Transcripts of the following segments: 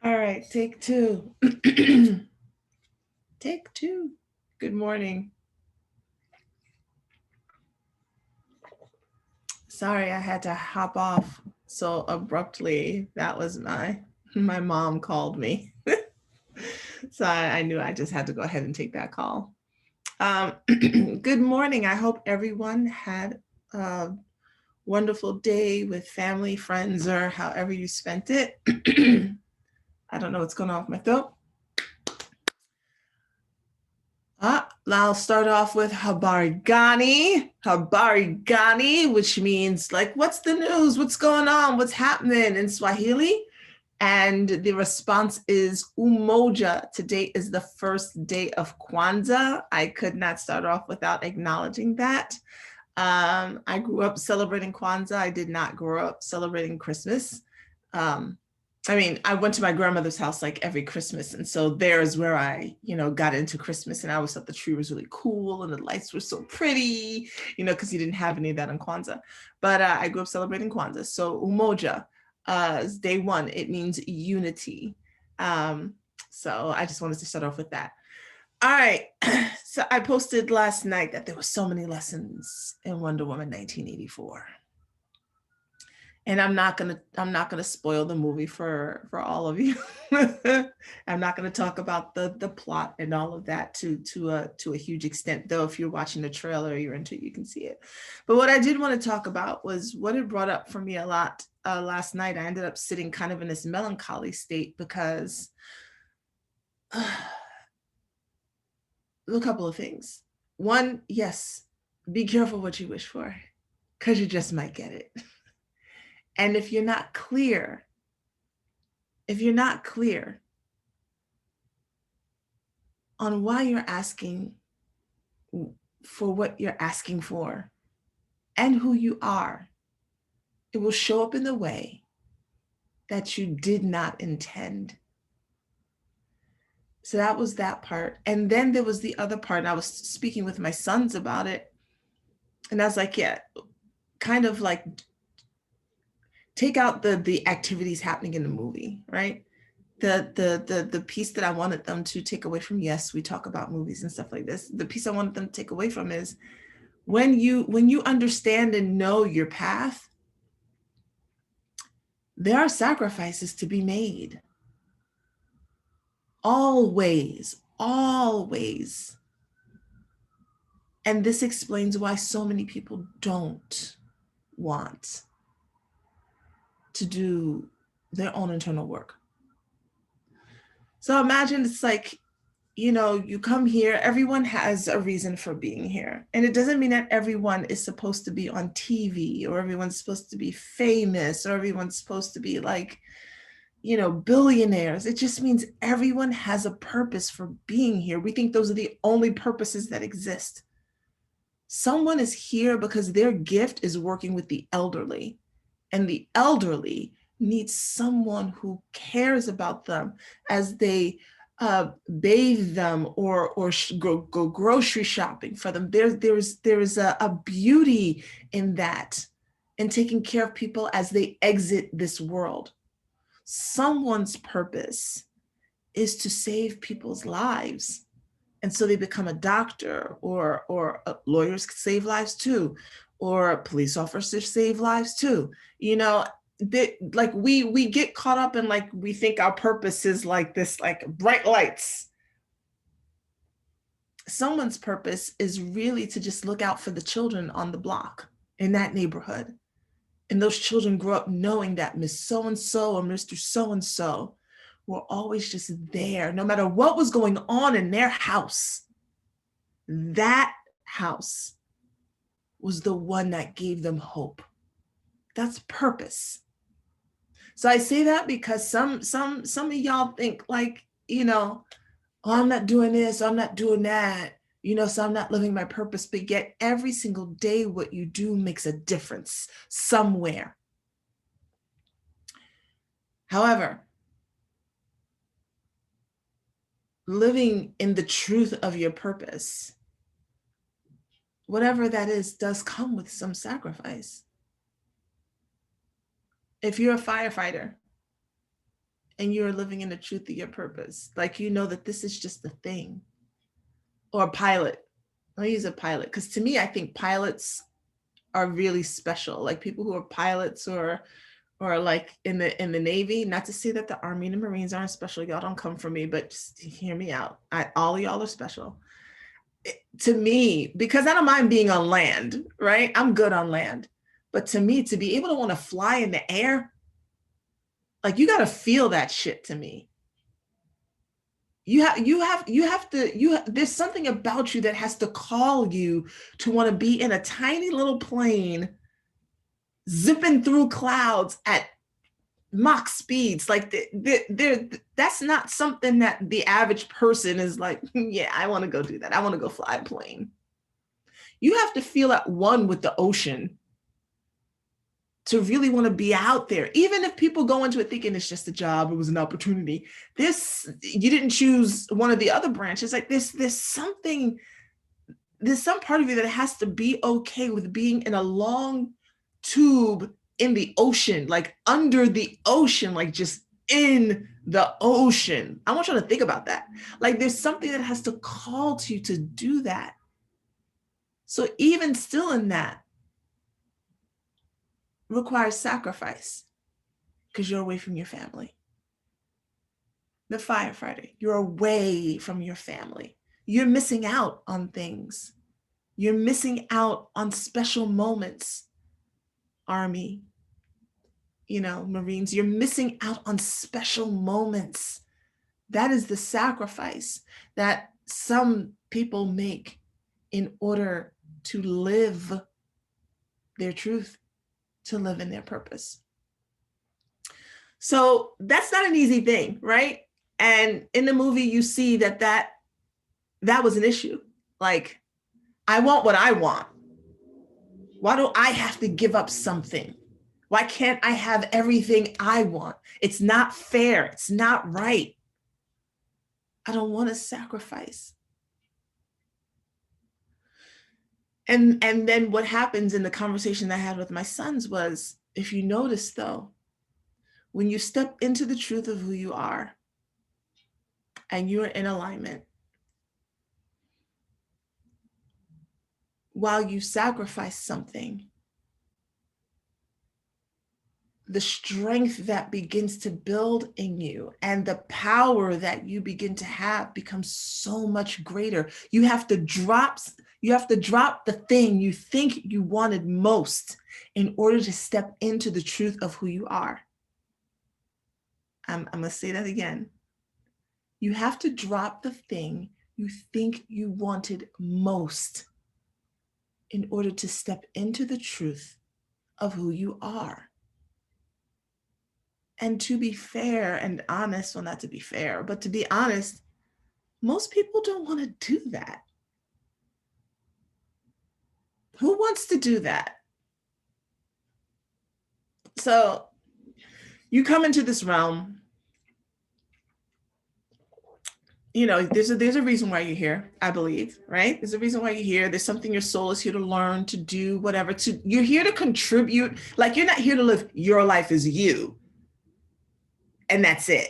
All right, take two. Take two. Good morning. Sorry, I had to hop off so abruptly. That was my mom called me. So I knew I just had to go ahead and take that call. Good morning. I hope everyone had a wonderful day with family, friends, or however you spent it. I don't know what's going on with my throat. I'll start off with Habari Gani, which means like, what's the news? What's going on? What's happening in Swahili? And the response is Umoja. Today is the first day of Kwanzaa. I could not start off without acknowledging that. I grew up celebrating Kwanzaa. I did not grow up celebrating Christmas. Um, I went to my grandmother's house like every Christmas. And so there's where I, got into Christmas, and I always thought the tree was really cool and the lights were so pretty, because you didn't have any of that on Kwanzaa. But I grew up celebrating Kwanzaa. So Umoja is day one. It means unity. So I just wanted to start off with that. All right. So I posted last night that there were so many lessons in Wonder Woman 1984. And I'm not gonna spoil the movie for all of you. I'm not gonna talk about the plot and all of that to a huge extent, though if you're watching the trailer, you're into it, you can see it. But what I did want to talk about was what it brought up for me a lot last night. I ended up sitting kind of in this melancholy state because a couple of things. One, yes, be careful what you wish for, because you just might get it. And if you're not clear on why you're asking for what you're asking for and who you are, it will show up in the way that you did not intend. So that was that part. And then there was the other part. And I was speaking with my sons about it. And I was like, yeah, kind of like take out the activities happening in the movie, right? The piece that I wanted them to take away from, yes, we talk about movies and stuff like this. The piece I wanted them to take away from is when you understand and know your path, there are sacrifices to be made. Always, always. And this explains why so many people don't want to do their own internal work. So imagine it's like, you come here, everyone has a reason for being here. And it doesn't mean that everyone is supposed to be on TV, or everyone's supposed to be famous, or everyone's supposed to be like, billionaires. It just means everyone has a purpose for being here. We think those are the only purposes that exist. Someone is here because their gift is working with the elderly, and the elderly need someone who cares about them as they bathe them or go grocery shopping for them. There's a beauty in that, in taking care of people as they exit this world. Someone's purpose is to save people's lives. And so they become a doctor, or lawyers save lives too, or police officers save lives too. Like we get caught up in, like, we think our purpose is like this, like bright lights. Someone's purpose is really to just look out for the children on the block in that neighborhood. And those children grow up knowing that Miss So-and-so or Mr. So-and-so were always just there, no matter what was going on in their house. That house was the one that gave them hope. That's purpose. So I say that because some of y'all think like, oh, I'm not doing this, I'm not doing that, so I'm not living my purpose. But yet every single day what you do makes a difference somewhere. However, living in the truth of your purpose, whatever that is, does come with some sacrifice. If you're a firefighter and you're living in the truth of your purpose. Like, you know that this is just a thing. Or a pilot. I'll use a pilot because to me, I think pilots are really special. Like people who are pilots or like in the Navy, not to say that the Army and the Marines aren't special. Y'all don't come for me, but just hear me out. All of y'all are special. To me, because I don't mind being on land, right? I'm good on land. But to me, to be able to want to fly in the air, like you got to feel that shit to me. There's something about you that has to call you to want to be in a tiny little plane zipping through clouds at Mach speeds. Like that's not something that the average person is like, yeah, I want to go do that. I want to go fly a plane. You have to feel at one with the ocean to really want to be out there. Even if people go into it thinking it's just a job, it was an opportunity. You didn't choose one of the other branches. Like there's some part of you that has to be okay with being in a long tube in the ocean, like under the ocean, like just in the ocean. I want you to think about that. Like there's something that has to call to you to do that. So even still in that requires sacrifice because you're away from your family. The firefighter, you're away from your family. You're missing out on things. You're missing out on special moments. Army, Marines, you're missing out on special moments. That is the sacrifice that some people make in order to live their truth, to live in their purpose. So that's not an easy thing, right? And in the movie, you see that was an issue. Like, I want what I want. Why do I have to give up something? Why can't I have everything I want? It's not fair. It's not right. I don't want to sacrifice. And then what happens in the conversation I had with my sons was, if you notice though, when you step into the truth of who you are and you're in alignment, while you sacrifice something, the strength that begins to build in you and the power that you begin to have becomes so much greater. You have to drop the thing you think you wanted most in order to step into the truth of who you are. I'm going to say that again. You have to drop the thing you think you wanted most in order to step into the truth of who you are. And to be fair and honest, well, not to be fair, but to be honest, most people don't want to do that. Who wants to do that? So you come into this realm, there's a reason why you're here, I believe, right? There's a reason why you're here. There's something your soul is here to learn, to do, whatever. You're here to contribute. Like, you're not here to live your life as you, and that's it.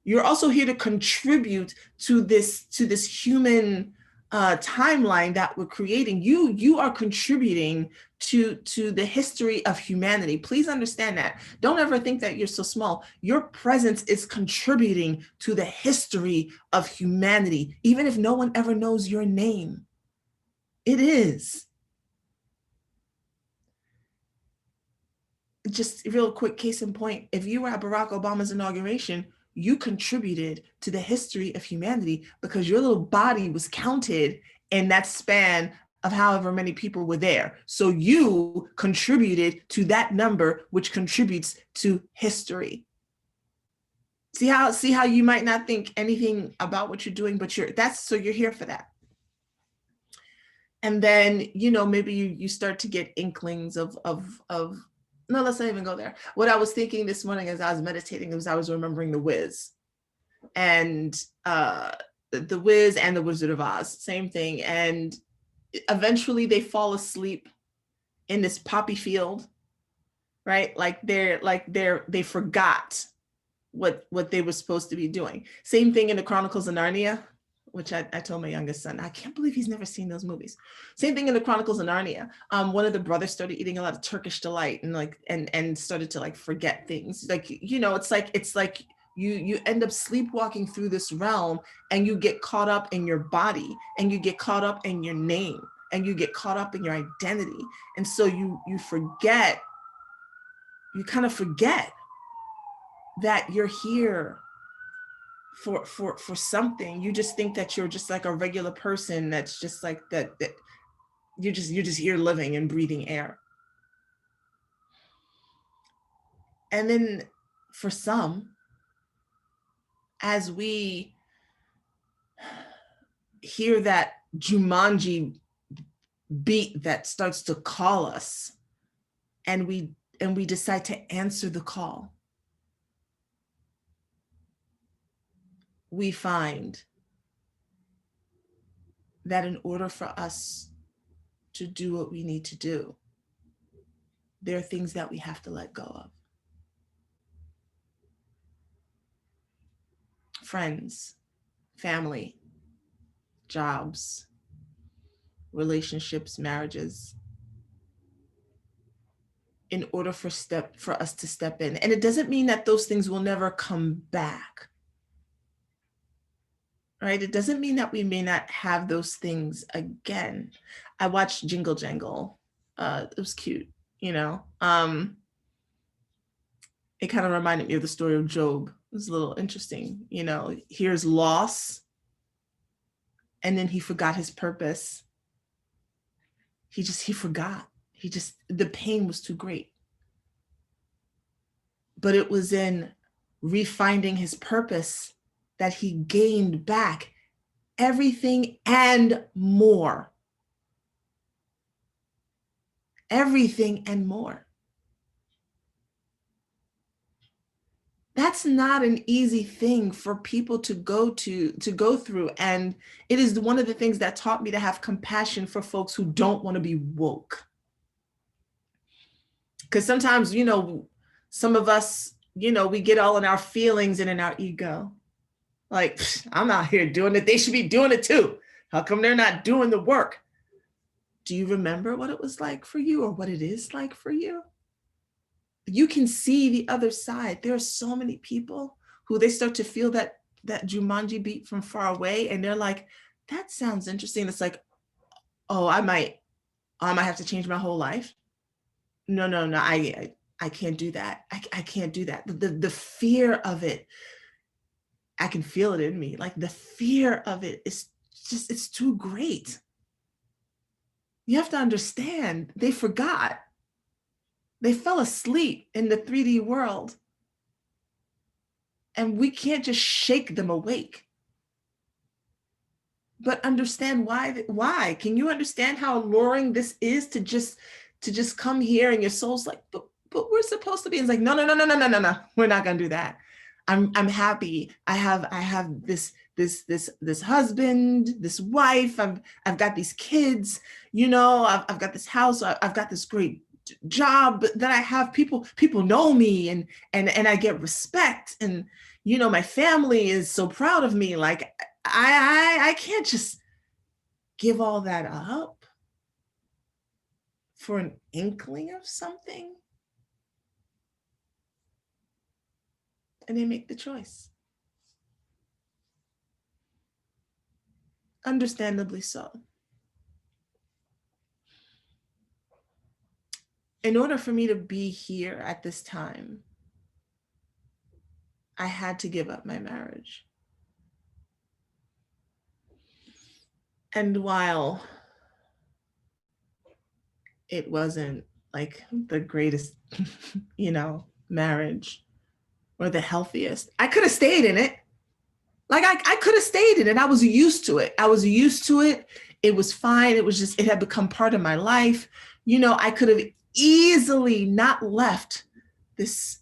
You're also here to contribute to this human timeline that we're creating. You are contributing to the history of humanity. Please understand that. Don't ever think that you're so small. Your presence is contributing to the history of humanity, even if no one ever knows your name. It is. Just a real quick case in point, if you were at Barack Obama's inauguration, you contributed to the history of humanity because your little body was counted in that span of however many people were there. So you contributed to that number, which contributes to history. See how you might not think anything about what you're doing, but so you're here for that. And then, maybe you start to get inklings of no, let's not even go there. What I was thinking this morning as I was meditating was I was remembering The Wiz and The Wiz and The Wizard of Oz, same thing. And eventually they fall asleep in this poppy field, right? They forgot what they were supposed to be doing. Same thing in the Chronicles of Narnia, which I told my youngest son, I can't believe he's never seen those movies. Same thing in the Chronicles of Narnia. One of the brothers started eating a lot of Turkish delight and started to like forget things. Like, it's like you end up sleepwalking through this realm, and you get caught up in your body, and you get caught up in your name, and you get caught up in your identity. And so you kind of forget that you're here for something. You just think that you're just like a regular person that's just like that you're just here living and breathing air. And then for some, as we hear that Jumanji beat that starts to call us, and we decide to answer the call, we find that in order for us to do what we need to do, there are things that we have to let go of. Friends, family, jobs, relationships, marriages, in order for us to step in. And it doesn't mean that those things will never come back. Right? It doesn't mean that we may not have those things again. I watched Jingle Jangle. It was cute, you know. It kind of reminded me of the story of Job. It was a little interesting, you know. Here's loss, and then he forgot his purpose. He forgot. The pain was too great. But it was in refinding his purpose that he gained back everything and more. Everything and more. That's not an easy thing for people to go through. And it is one of the things that taught me to have compassion for folks who don't want to be woke. Because sometimes, you know, some of us, you know, we get all in our feelings and in our ego. Like, I'm out here doing it. They should be doing it too. How come they're not doing the work? Do you remember what it was like for you, or what it is like for you? You can see the other side. There are so many people who they start to feel that Jumanji beat from far away, and they're like, that sounds interesting. It's like, oh, I might have to change my whole life. No, I can't do that. I can't do that. The fear of it, I can feel it in me. Like the fear of it is just, it's too great. You have to understand, they forgot. They fell asleep in the 3D world. And we can't just shake them awake. But understand why. Can you understand how alluring this is to just come here, and your soul's like, but we're supposed to be. And it's like, no. We're not gonna do that. I'm happy. I have this husband, this wife. I've got these kids. You know, I've got this house. I've got this great job that I have. People know me, and I get respect, and you know, my family is so proud of me. Like I can't just give all that up for an inkling of something. And they make the choice. Understandably so. In order for me to be here at this time, I had to give up my marriage. And while it wasn't like the greatest, you know, marriage or the healthiest, I could have stayed in it. Like I could have stayed in it. I was used to it. It was fine. It was just, it had become part of my life. You know, I could have easily not left this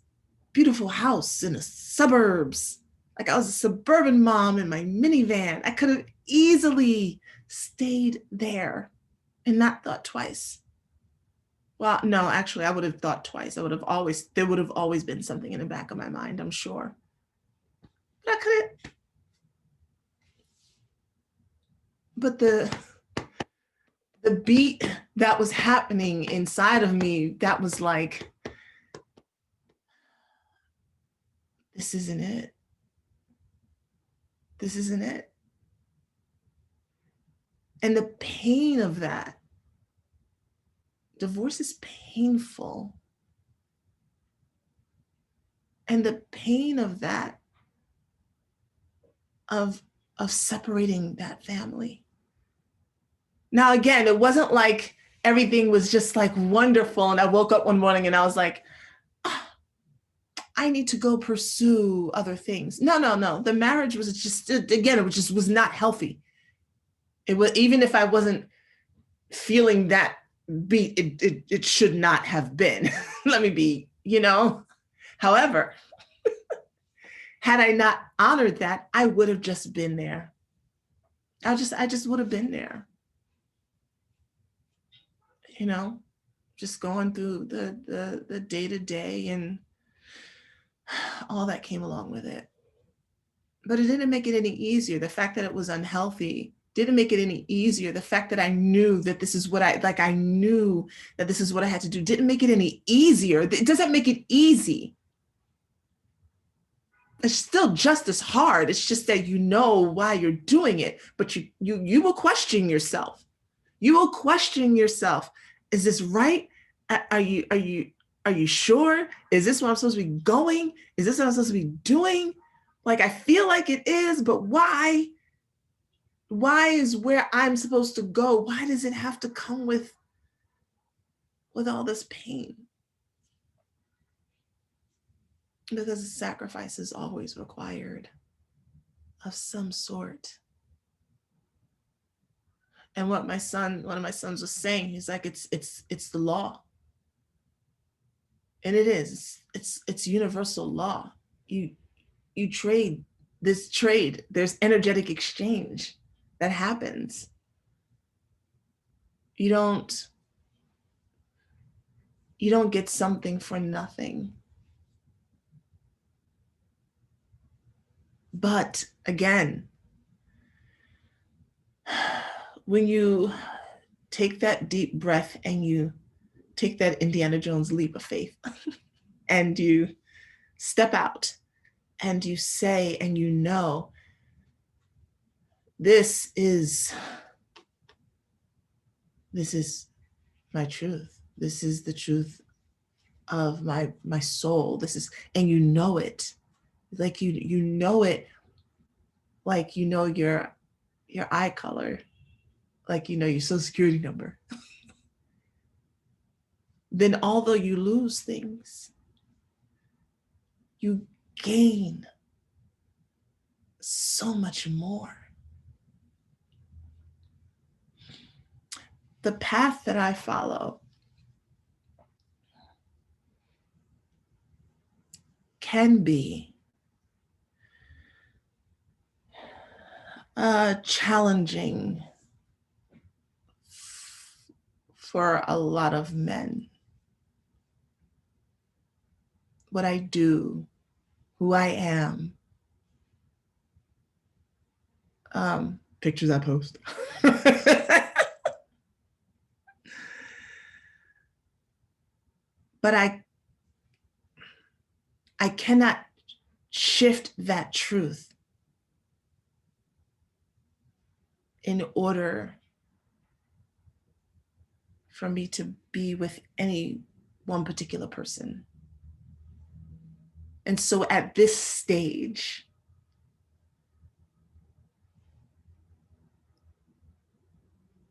beautiful house in the suburbs. Like I was a suburban mom in my minivan. I could have easily stayed there and not thought twice. Well, no, actually, I would have thought twice. There would have always been something in the back of my mind, I'm sure. but I couldn't, but the beat that was happening inside of me, that was like, this isn't it. This isn't it. And the pain of that, divorce is painful. And the pain of that, of separating that family. Now, again, it wasn't like everything was just like wonderful. And I woke up one morning and I was like, oh, I need to go pursue other things. No. The marriage was just, again, it just was not healthy. It was, even if I wasn't feeling that beat, it should not have been. Let me be, However, had I not honored that, I would have just been there. I just would have been there. Just going through the day-to-day and all that came along with it. But it didn't make it any easier. The fact that it was unhealthy didn't make it any easier. The fact that I knew that this is what I knew that this is what I had to do didn't make it any easier. It doesn't make it easy. It's still just as hard. It's just that you know why you're doing it, but you will question yourself. You will question yourself. Is this right? Are you sure? Is this where I'm supposed to be going? Is this what I'm supposed to be doing? Like, I feel like it is, but why? Why is where I'm supposed to go? Why does it have to come with all this pain? Because the sacrifice is always required of some sort. And what one of my sons was saying, he's like, it's the law. And it is, it's universal law. You trade, there's energetic exchange that happens. You don't get something for nothing. But again, when you take that deep breath and you take that Indiana Jones leap of faith and you step out and you say, and this is my truth. This is the truth of my soul. And you know it. Like you know it, like your eye color, like your social security number. Then although you lose things, you gain so much more. The path that I follow can be challenging for a lot of men. What I do, who I am, pictures I post. But I cannot shift that truth in order for me to be with any one particular person. And so at this stage,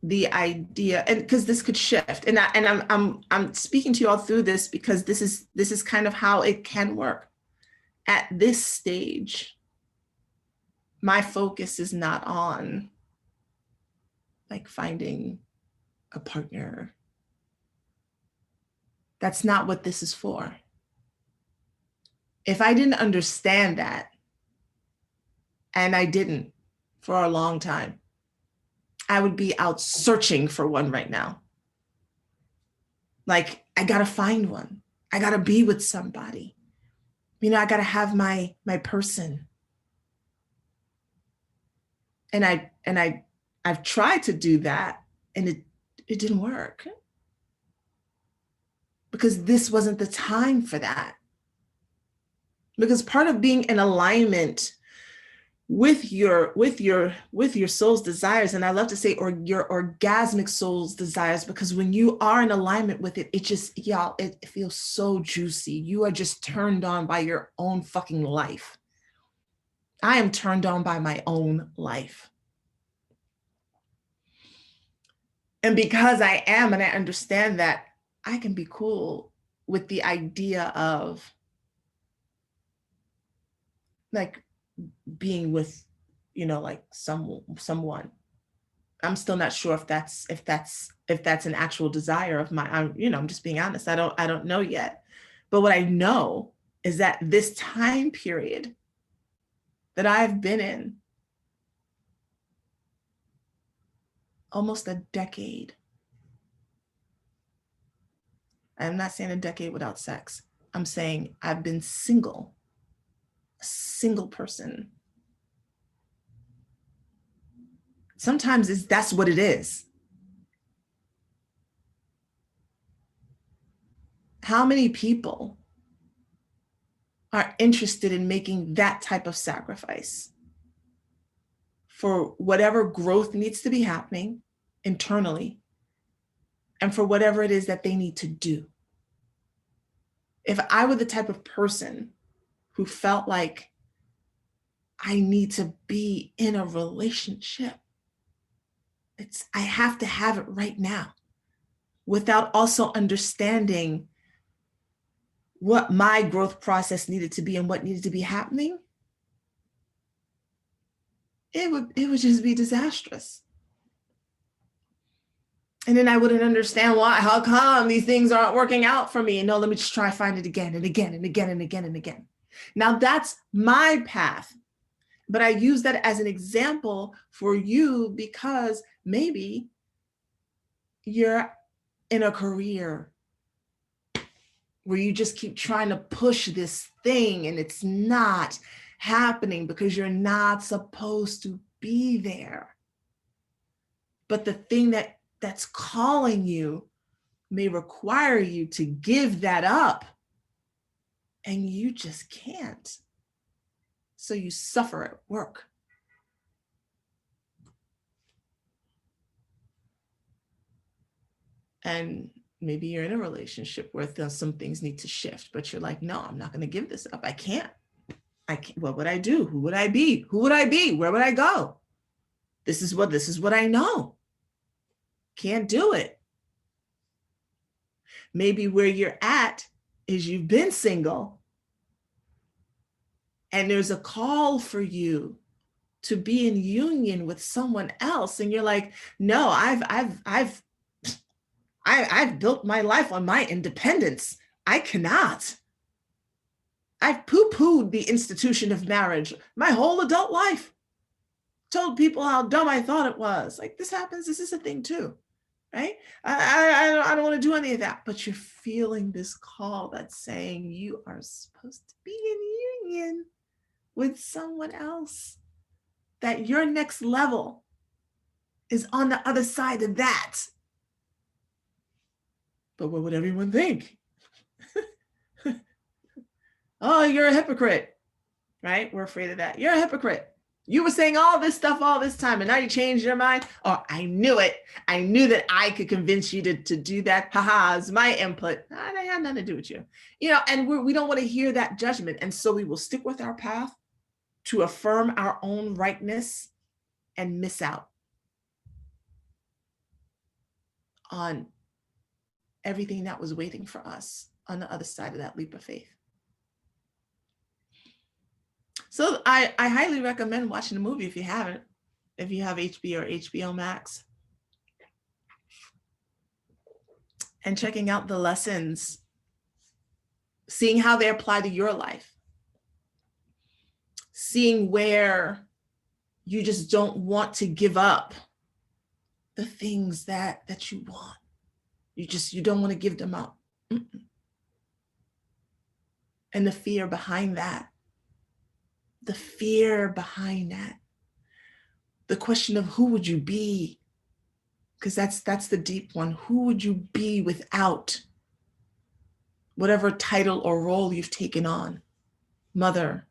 the idea, and because this could shift, and I'm speaking to you all through this because this is kind of how it can work. At this stage, my focus is not on like finding a partner. That's not what this is for. If I didn't understand that, and I didn't for a long time, I would be out searching for one right now. Like, I gotta find one. I gotta be with somebody. I gotta have my person. I've tried to do that, and it didn't work, because this wasn't the time for that. Because part of being in alignment with your soul's desires, and I love to say, or your orgasmic soul's desires, because when you are in alignment with it, it just, y'all, it feels so juicy. You are just turned on by your own fucking life. I am turned on by my own life. And because I am, and I understand that, I can be cool with the idea of like being with, like someone. I'm still not sure if that's an actual desire of mine. I'm just being honest. I don't know yet. But what I know is that this time period that I've been in, almost a decade. I'm not saying a decade without sex. I'm saying I've been single, a single person. Sometimes that's what it is. How many people are interested in making that type of sacrifice for whatever growth needs to be happening internally, and for whatever it is that they need to do? If I were the type of person who felt like I need to be in a relationship, I have to have it right now, without also understanding what my growth process needed to be and what needed to be happening, it would just be disastrous. And then I wouldn't understand how come these things aren't working out for me. No, let me just try find it again and again and again and again and again. Now that's my path, but I use that as an example for you, because maybe you're in a career where you just keep trying to push this thing and it's not happening because you're not supposed to be there. But the thing that's calling you may require you to give that up, and you just can't. So you suffer at work. And maybe you're in a relationship where some things need to shift, but you're like, no, I'm not going to give this up. I can't. What would I do? Who would I be? Who would I be? Where would I go? This is what I know. Can't do it. Maybe where you're at is you've been single, and there's a call for you to be in union with someone else, and you're like, no, I've built my life on my independence. I cannot. I've poo-pooed the institution of marriage my whole adult life. Told people how dumb I thought it was. Like, this happens. This is a thing too, right? I don't want to do any of that. But you're feeling this call that's saying you are supposed to be in union with someone else. That your next level is on the other side of that. But what would everyone think? Oh, you're a hypocrite, right? We're afraid of that. You're a hypocrite. You were saying all this stuff all this time, and now you changed your mind. Oh, I knew it. I knew that I could convince you to do that. Haha, it's my input. That had nothing to do with you. And we don't want to hear that judgment. And so we will stick with our path to affirm our own rightness and miss out on everything that was waiting for us on the other side of that leap of faith. So I highly recommend watching the movie if you haven't, if you have HBO or HBO Max, and checking out the lessons, seeing how they apply to your life, seeing where you just don't want to give up the things that you want. You don't want to give them up. And the fear behind that. The question of who would you be? Because that's the deep one. Who would you be without whatever title or role you've taken on? Mother,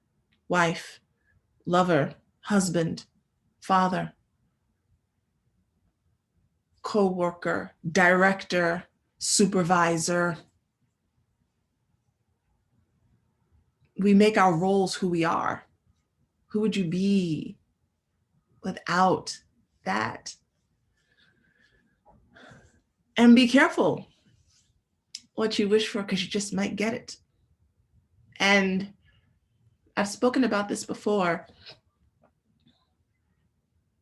wife, lover, husband, father, co-worker, director, supervisor. We make our roles who we are. Who would you be without that? And be careful what you wish for, because you just might get it. And I've spoken about this before.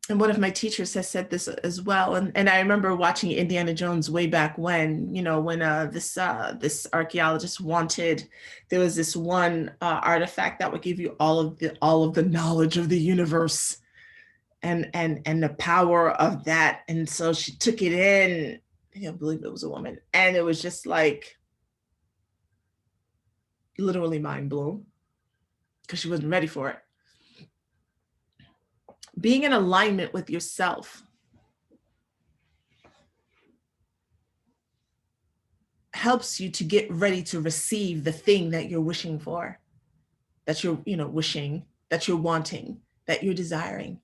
And one of my teachers has said this as well. And I remember watching Indiana Jones way back when, when this archaeologist wanted, there was this one artifact that would give you all of the knowledge of the universe and the power of that. And so she took it in. I can't believe it was a woman. And it was just like literally mind blown because she wasn't ready for it. Being in alignment with yourself helps you to get ready to receive the thing that you're wishing for, that you're, wishing, that you're wanting, that you're desiring.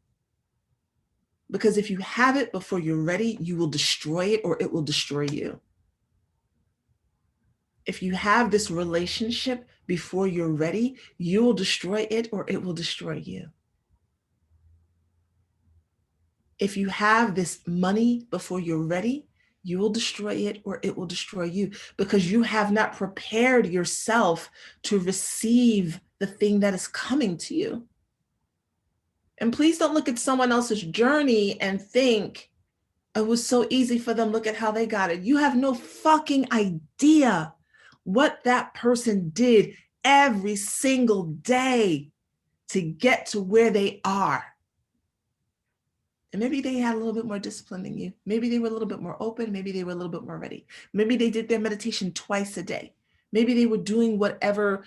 Because if you have it before you're ready, you will destroy it or it will destroy you. If you have this relationship before you're ready, you will destroy it or it will destroy you. If you have this money before you're ready, you will destroy it or it will destroy you, because you have not prepared yourself to receive the thing that is coming to you. And please don't look at someone else's journey and think it was so easy for them. Look at how they got it. You have no fucking idea what that person did every single day to get to where they are. And maybe they had a little bit more discipline than you. Maybe they were a little bit more open. Maybe they were a little bit more ready. Maybe they did their meditation twice a day. Maybe they were doing whatever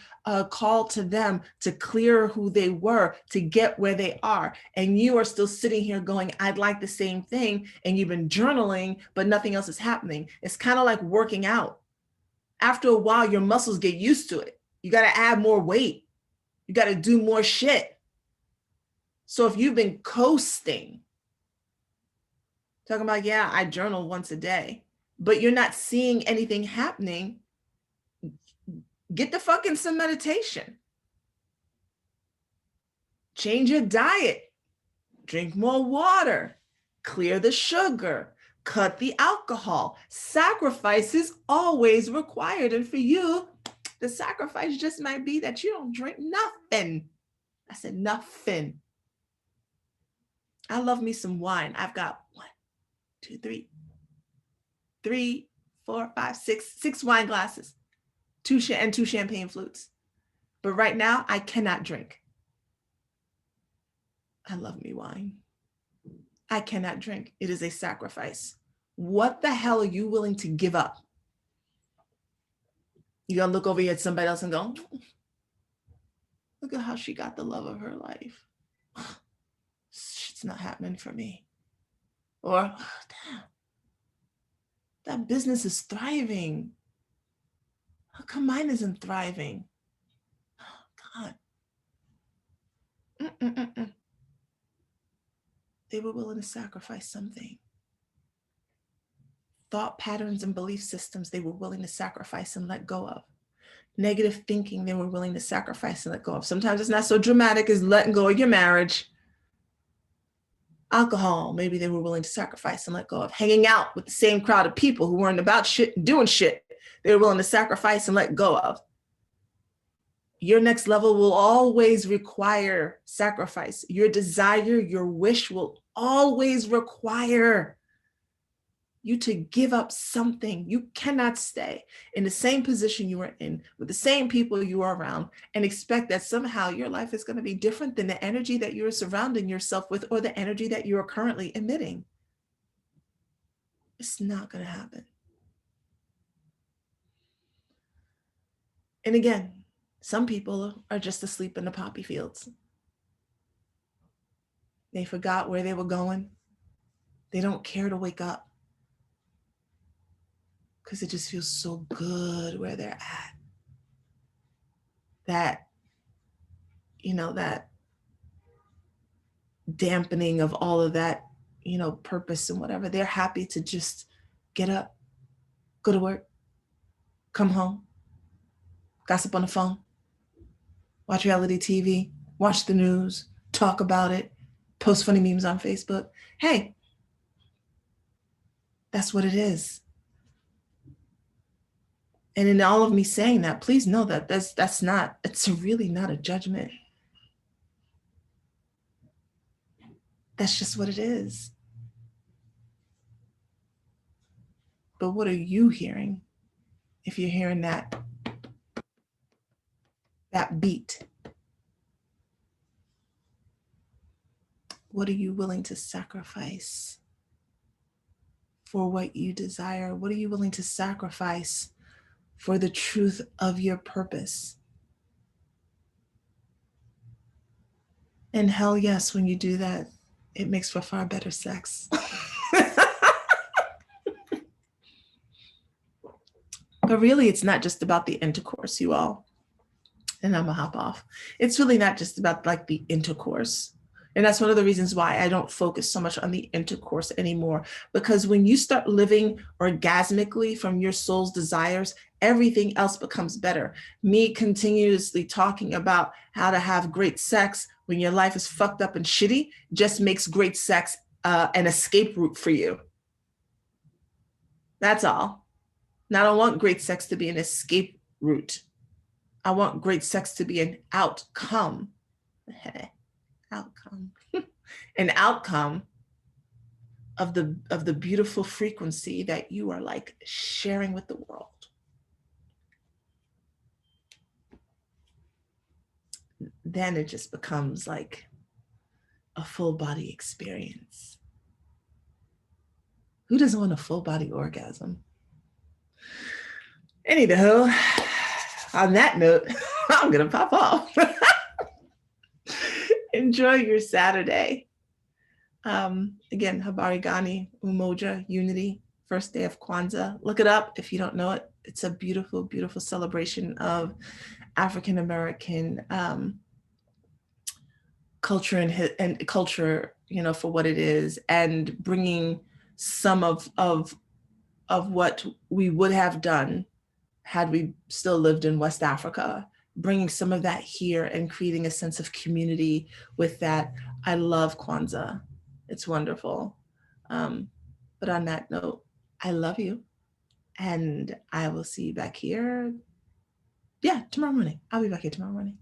called to them to clear who they were to get where they are. And you are still sitting here going, I'd like the same thing. And you've been journaling, but nothing else is happening. It's kind of like working out. After a while, your muscles get used to it. You got to add more weight. You got to do more shit. So if you've been coasting, talking about, yeah, I journal once a day, but you're not seeing anything happening, get the fuck in some meditation. Change your diet. Drink more water. Clear the sugar. Cut the alcohol. Sacrifice is always required. And for you, the sacrifice just might be that you don't drink nothing. I said nothing. I love me some wine. I've got 1, 2, 3, 4, 5, 6 wine glasses, 2 champagne flutes. But right now, I cannot drink. I love me wine. I cannot drink. It is a sacrifice. What the hell are you willing to give up? You're going to look over here at somebody else and go, look at how she got the love of her life. It's not happening for me. Or, damn, that business is thriving. How come mine isn't thriving? Oh, God. They were willing to sacrifice something. Thought patterns and belief systems they were willing to sacrifice and let go of. Negative thinking they were willing to sacrifice and let go of. Sometimes it's not so dramatic as letting go of your marriage. Alcohol, maybe they were willing to sacrifice and let go of. Hanging out with the same crowd of people who weren't about shit and doing shit, they were willing to sacrifice and let go of. Your next level will always require sacrifice. Your desire, your wish will always require you to give up something. You cannot stay in the same position you were in with the same people you are around and expect that somehow your life is going to be different than the energy that you're surrounding yourself with or the energy that you are currently emitting. It's not going to happen. And again, some people are just asleep in the poppy fields. They forgot where they were going. They don't care to wake up because it just feels so good where they're at. That, that dampening of all of that, purpose and whatever. They're happy to just get up, go to work, come home, gossip on the phone, watch reality TV, watch the news, talk about it, post funny memes on Facebook. Hey, that's what it is. And in all of me saying that, please know that it's really not a judgment. That's just what it is. But what are you hearing? If you're hearing that beat, what are you willing to sacrifice for what you desire? What are you willing to sacrifice for the truth of your purpose? And hell yes, when you do that, it makes for far better sex. But really, it's not just about the intercourse, you all. And I'm gonna hop off. It's really not just about like the intercourse. And that's one of the reasons why I don't focus so much on the intercourse anymore. Because when you start living orgasmically from your soul's desires, everything else becomes better. Me continuously talking about how to have great sex when your life is fucked up and shitty just makes great sex an escape route for you. That's all. Now, I don't want great sex to be an escape route. I want great sex to be an outcome. Outcome. An outcome of the beautiful frequency that you are like sharing with the world. Then it just becomes like a full body experience. Who doesn't want a full body orgasm? Anywho, on that note, I'm gonna pop off. Enjoy your Saturday. Again, Habari Gani, Umoja, Unity, first day of Kwanzaa. Look it up if you don't know it. It's a beautiful, beautiful celebration of African American culture and culture, for what it is, and bringing some of what we would have done had we still lived in West Africa, bringing some of that here and creating a sense of community with that. I love Kwanzaa. It's wonderful. But on that note, I love you. And I will see you back here. Yeah, tomorrow morning. I'll be back here tomorrow morning.